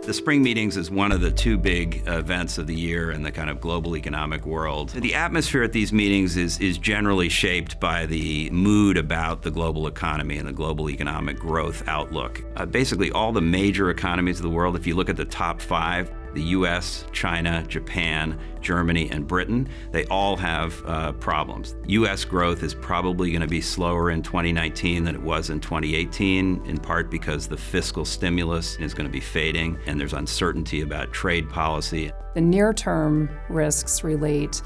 The spring meetings is one of the two big events of the year in the kind of global economic world. The atmosphere at these meetings is generally shaped by the mood about the global economy and the global economic growth outlook. Basically, all the major economies of the world, if you look at the top five, the US, China, Japan, Germany, and Britain, they all have problems. US growth is probably going to be slower in 2019 than it was in 2018, in part because the fiscal stimulus is going to be fading and there's uncertainty about trade policy. The near-term risks relate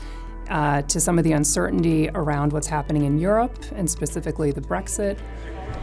to some of the uncertainty around what's happening in Europe, and specifically the Brexit.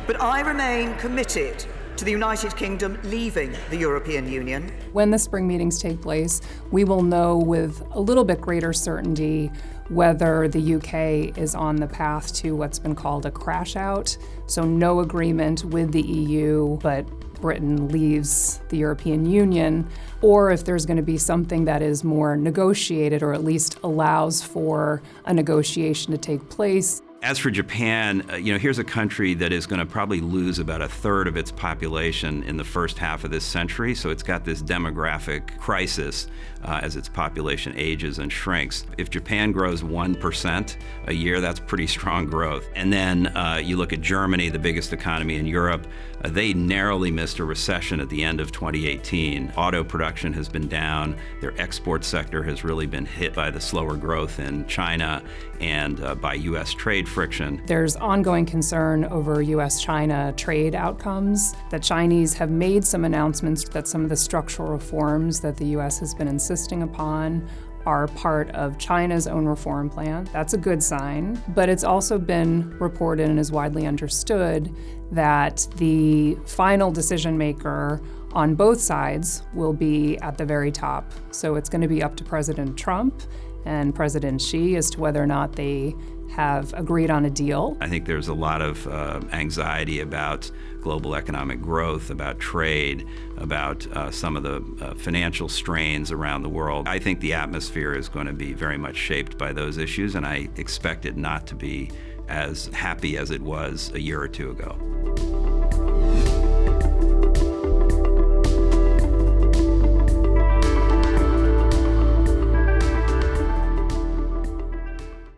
But I remain committed to the United Kingdom leaving the European Union. When the spring meetings take place, we will know with a little bit greater certainty whether the UK is on the path to what's been called a crash out, so no agreement with the EU, but Britain leaves the European Union, or if there's going to be something that is more negotiated or at least allows for a negotiation to take place. As for Japan, here's a country that is going to probably lose about a third of its population in the first half of this century. So it's got this demographic crisis as its population ages and shrinks. If Japan grows 1% a year, that's pretty strong growth. And then you look at Germany, the biggest economy in Europe. They narrowly missed a recession at the end of 2018. Auto production has been down. Their export sector has really been hit by the slower growth in China and by U.S. trade friction. There's ongoing concern over U.S.-China trade outcomes. The Chinese have made some announcements that some of the structural reforms that the U.S. has been insisting upon are part of China's own reform plan. That's a good sign, but it's also been reported and is widely understood that the final decision maker on both sides will be at the very top. So it's going to be up to President Trump and President Xi as to whether or not they have agreed on a deal. I think there's a lot of anxiety about global economic growth, about trade, about some of the financial strains around the world. I think the atmosphere is going to be very much shaped by those issues, and I expect it not to be as happy as it was a year or two ago.